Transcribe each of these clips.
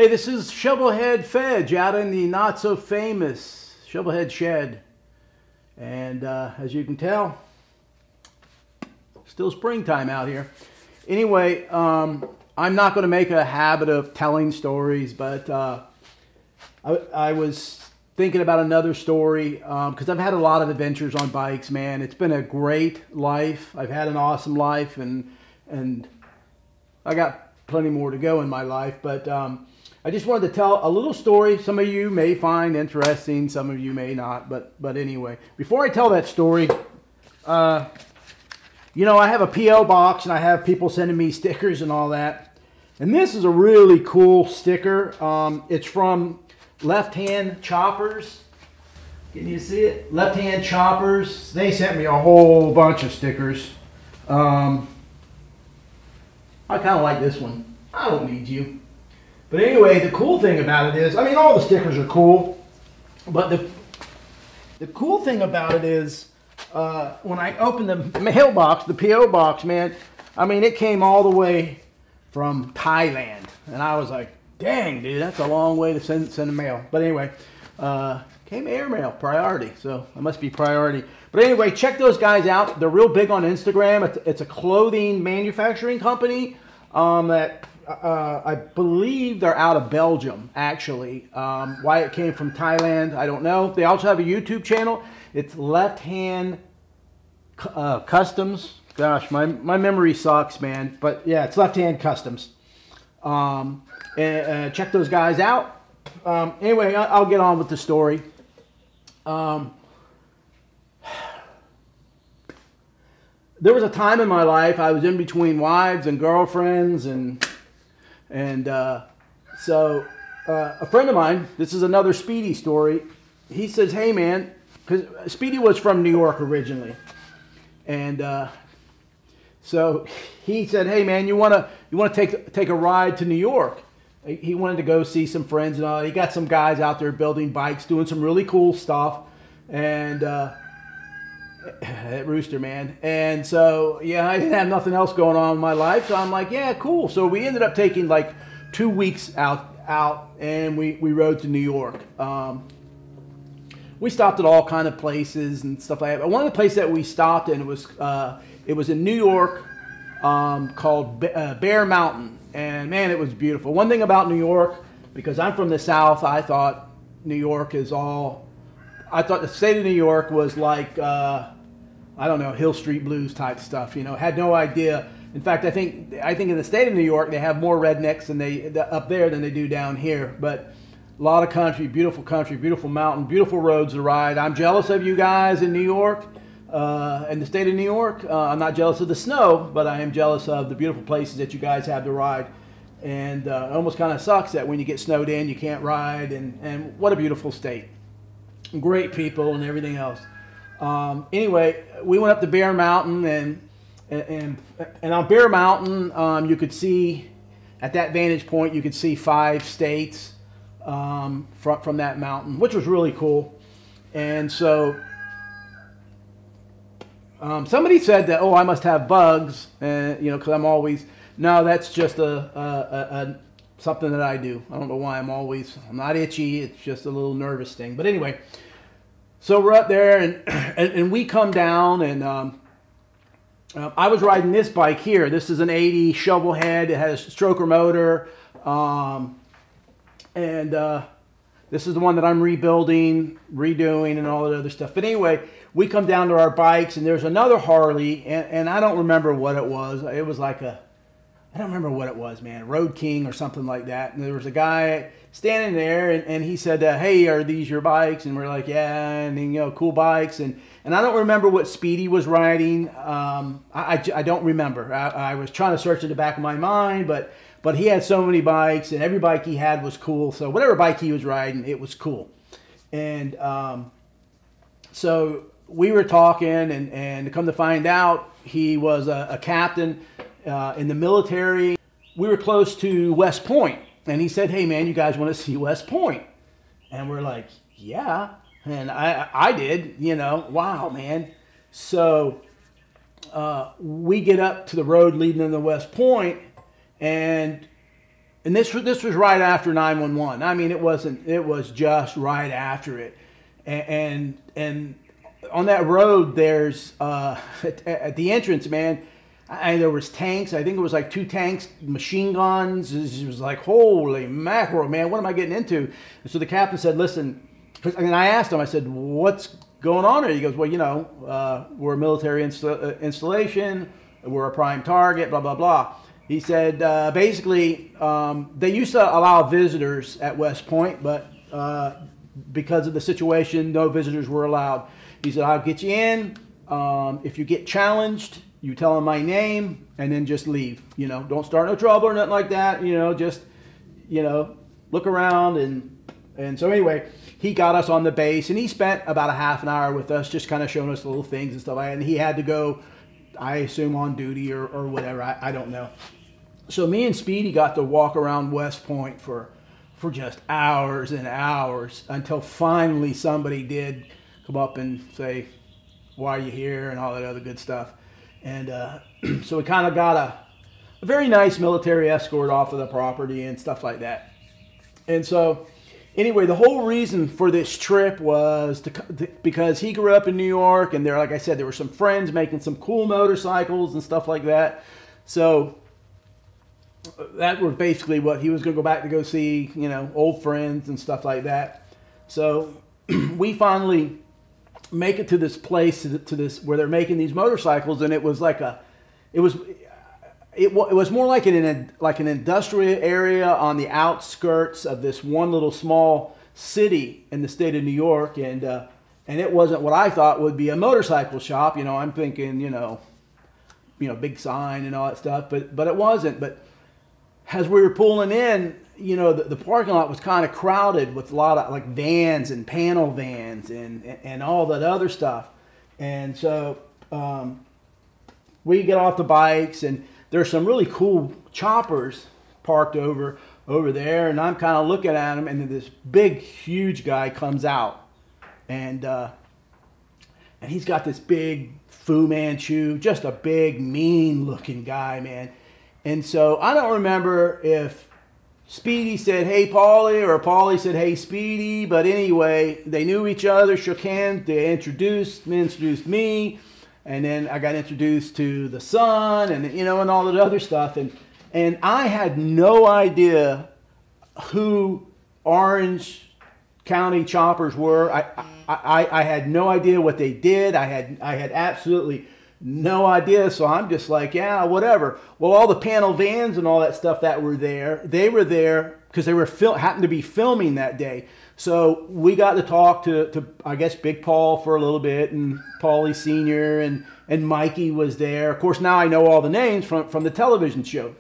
Hey, this is SHOVELEADFFEJ out in the not so famous Shovelhead Shed. And as you can tell, still springtime out here. Anyway, I'm not going to make a habit of telling stories, but I was thinking about another story because I've had a lot of adventures on bikes, man. It's been a great life. I've had an awesome life, and I got plenty more to go in my life, but I just wanted to tell a little story. Some of you may find interesting, some of you may not, but anyway, before I tell that story, you know, I have a P.O. box and I have people sending me stickers and all that, and this is a really cool sticker. It's from Left Hand Choppers. Can you see it? Left Hand Choppers. They sent me a whole bunch of stickers. I kind of like this one. I don't need you. But anyway, the cool thing about it is, I mean, all the stickers are cool, but the cool thing about it is, when I opened the mailbox, the P.O. box, man, I mean, it came all the way from Thailand. And I was like, dang, dude, that's a long way to send the mail. But anyway, came airmail, priority, so it must be priority. But anyway, check those guys out. They're real big on Instagram. It's a clothing manufacturing company that I believe they're out of Belgium, actually. Why it came from Thailand, I don't know. They also have a YouTube channel. It's Left Hand Customs. Gosh, my memory sucks, man. But yeah, it's Left Hand Customs. Check those guys out. Anyway, I'll get on with the story. There was a time in my life I was in between wives and girlfriends, so a friend of mine, this is another Speedy story, he says, hey man, because Speedy was from New York originally, and so he said, hey man, you want to take a ride to New York? He wanted to go see some friends and all. He got some guys out there building bikes, doing some really cool stuff, and that rooster, man. And so, yeah, I didn't have nothing else going on in my life, so I'm like, yeah, cool. So we ended up taking like 2 weeks out, and we rode to New York. We stopped at all kind of places and stuff like that. But one of the places that we stopped in, it was in New York, called Bear Mountain. And man, it was beautiful. One thing about New York, because I'm from the South, I thought New York is all, I thought the state of New York was like, I don't know, Hill Street Blues type stuff, you know, had no idea. In fact, I think in the state of New York, they have more rednecks up there than they do down here. But a lot of country, beautiful mountain, beautiful roads to ride. I'm jealous of you guys in New York, in the state of New York. I'm not jealous of the snow, but I am jealous of the beautiful places that you guys have to ride. And it almost kind of sucks that when you get snowed in, you can't ride. And what a beautiful state. Great people and everything else. Anyway, we went up to Bear Mountain, and on Bear Mountain, you could see, at that vantage point, you could see 5 states from that mountain, which was really cool. And so somebody said that, oh, I must have bugs, you know, because I'm always, no, that's just something that I do. I don't know why I'm not itchy. It's just a little nervous thing. But anyway, so we're up there, and we come down, and I was riding this bike here. This is an 80 Shovelhead. It has a stroker motor, and this is the one that I'm rebuilding, redoing, and all that other stuff. But anyway, we come down to our bikes, and there's another Harley, and I don't remember what it was. It was like I don't remember what it was, man, Road King or something like that. And there was a guy standing there, and he said, hey, are these your bikes? And we're like, yeah, and you know, cool bikes. And I don't remember what Speedy was riding. I don't remember. I was trying to search in the back of my mind, but he had so many bikes, and every bike he had was cool. So whatever bike he was riding, it was cool. And so we were talking, and come to find out, he was a captain in the military. We were close to West Point, and he said, hey man, you guys want to see West Point? And we're like, yeah. And I did, you know, wow, man. So we get up to the road leading into West Point, and and this was right after 911. I mean, it wasn't. It was just right after it, and on that road, there's at the entrance, man. And there was tanks. I think it was like 2 tanks, machine guns. It was like, holy mackerel, man, what am I getting into? And so the captain said, listen, and I asked him, I said, what's going on here? He goes, well, you know, we're a military installation. We're a prime target, blah, blah, blah. He said, basically, they used to allow visitors at West Point, but because of the situation, no visitors were allowed. He said, I'll get you in. If you get challenged, you tell them my name and then just leave. You know, don't start no trouble or nothing like that. You know, just, you know, look around. And so anyway, he got us on the base and he spent about a half an hour with us, just kind of showing us little things and stuff like that. And he had to go, I assume, on duty or whatever. I don't know. So me and Speedy got to walk around West Point for just hours and hours until finally somebody did come up and say, why are you here, and all that other good stuff. And so we kind of got a very nice military escort off of the property and stuff like that. And so anyway, the whole reason for this trip was because he grew up in New York, and there, like I said, there were some friends making some cool motorcycles and stuff like that. So that was basically what he was going to go back to go see, you know, old friends and stuff like that. So we finally make it to this place, to this where they're making these motorcycles, and it was like it was more like an industrial area on the outskirts of this one little small city in the state of New York, and it wasn't what I thought would be a motorcycle shop. You know, I'm thinking, you know, big sign and all that stuff, but it wasn't. But as we were pulling in, you know, the parking lot was kind of crowded with a lot of like vans and panel vans and all that other stuff. And so we get off the bikes, and there's some really cool choppers parked over there. And I'm kind of looking at them, and then this big, huge guy comes out, and he's got this big Fu Manchu, just a big, mean-looking guy, man. And so I don't remember if Speedy said, hey, Paulie, or Paulie said, hey, Speedy. But anyway, they knew each other, shook hands, they introduced me. And then I got introduced to the son and, you know, and all that other stuff. And I had no idea who Orange County choppers were. I had no idea what they did. I had absolutely no idea. So I'm just like, yeah, whatever. Well, all the panel vans and all that stuff that were there, they were there because they were happened to be filming that day. So we got to talk to I guess Big Paul for a little bit, and Paulie Sr. and Mikey was there. Of course, now I know all the names from the television show.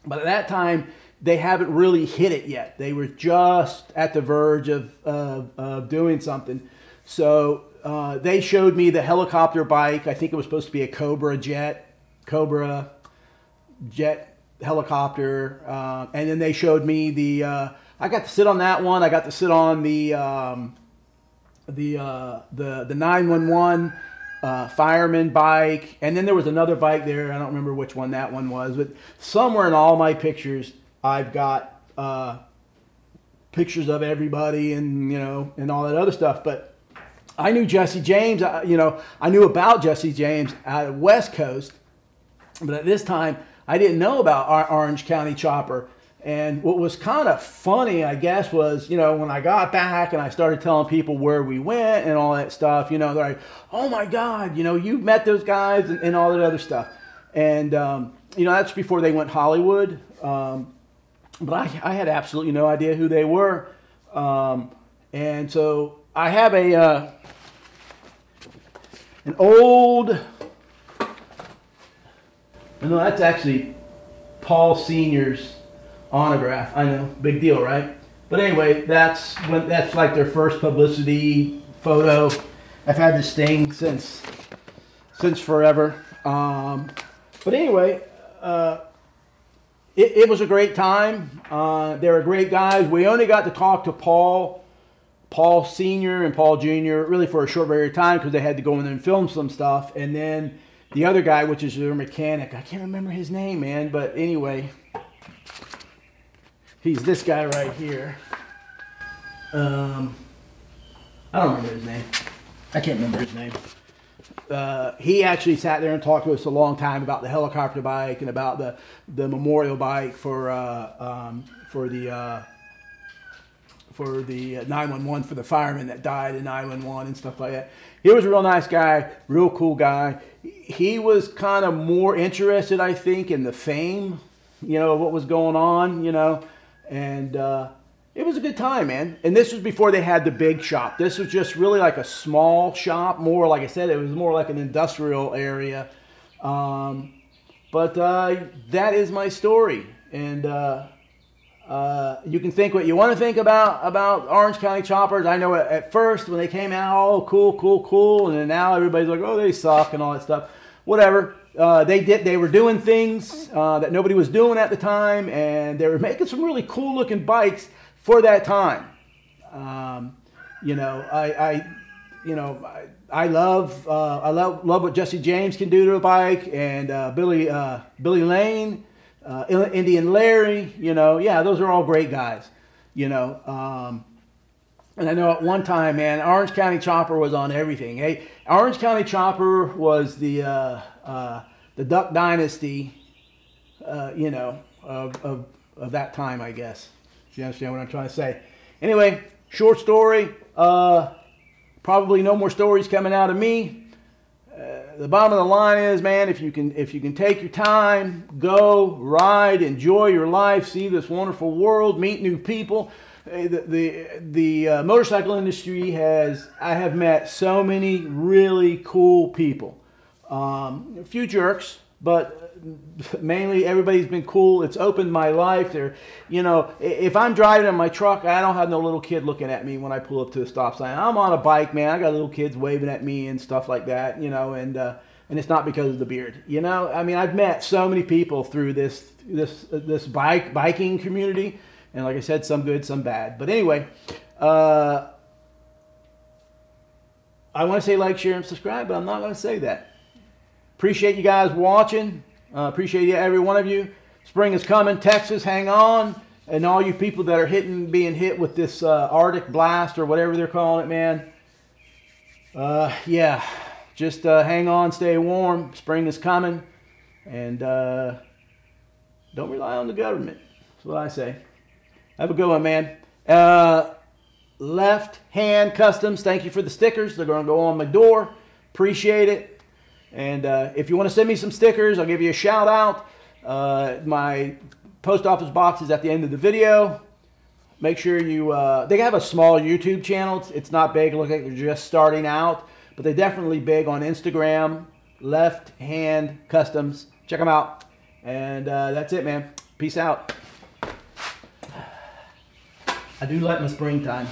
But at that time, they haven't really hit it yet. They were just at the verge of doing something. So they showed me the helicopter bike. I think it was supposed to be a Cobra jet helicopter. And then they showed me the, I got to sit on that one. I got to sit on the 911 fireman bike. And then there was another bike there. I don't remember which one that one was, but somewhere in all my pictures, I've got pictures of everybody and, you know, and all that other stuff. But I knew Jesse James, you know, I knew about Jesse James out of West Coast, but at this time I didn't know about our Orange County chopper. And what was kind of funny, I guess, was, you know, when I got back and I started telling people where we went and all that stuff, you know, they're like, oh my God, you know, you met those guys and all that other stuff. And, you know, that's before they went Hollywood. But I had absolutely no idea who they were. And so I have an old, no, that's actually Paul Sr.'s autograph. I know, big deal, right? But anyway, that's like their first publicity photo. I've had this thing since forever. But anyway, it was a great time. They were great guys. We only got to talk to Paul Sr. and Paul Jr. really for a short period of time because they had to go in there and film some stuff. And then the other guy, which is their mechanic, I can't remember his name, man. But anyway, He's this guy right here. I don't remember his name. I can't remember his name. He actually sat there and talked to us a long time about the helicopter bike and about the memorial bike for the 911 for the firemen that died in 911 and stuff like that. He was a real nice guy, real cool guy. He was kind of more interested, I think, in the fame, you know, what was going on, you know, and it was a good time, man. And this was before they had the big shop. This was just really like a small shop, more, like I said, it was more like an industrial area. But that is my story. And you can think what you want to think about Orange County Choppers. I know at first when they came out, oh, cool. And then now everybody's like, oh, they suck and all that stuff. Whatever. They were doing things that nobody was doing at the time. And they were making some really cool looking bikes for that time. You know, I love what Jesse James can do to a bike, and Billy Lane, Indian Larry. You know, yeah, those are all great guys. You know, and I know at one time, man, Orange County Chopper was on everything. Hey, Orange County Chopper was the Duck Dynasty. You know, of that time, I guess. You understand what I'm trying to say? Anyway, short story. Probably no more stories coming out of me. The bottom of the line is, man, if you can take your time, go, ride, enjoy your life, see this wonderful world, meet new people. The motorcycle industry I have met so many really cool people. A few jerks, but mainly everybody's been cool. It's opened my life. You know, if I'm driving in my truck, I don't have no little kid looking at me when I pull up to the stop sign. I'm on a bike, man. I got little kids waving at me and stuff like that, you know, and it's not because of the beard. You know, I mean, I've met so many people through this biking community, and like I said, some good, some bad. But anyway, I want to say like, share, and subscribe, but I'm not going to say that. Appreciate you guys watching. Appreciate every one of you. Spring is coming. Texas, hang on. And all you people that are being hit with this Arctic blast or whatever they're calling it, man. Yeah, just hang on, stay warm. Spring is coming. And don't rely on the government. That's what I say. Have a good one, man. Left Hand Customs, thank you for the stickers. They're going to go on my door. Appreciate it. And if you want to send me some stickers, I'll give you a shout out. My post office box is at the end of the video. Make sure you, they have a small YouTube channel. It's not big. It looks like they're just starting out. But they're definitely big on Instagram. Left Hand Customs. Check them out. And that's it, man. Peace out. I do like my springtime.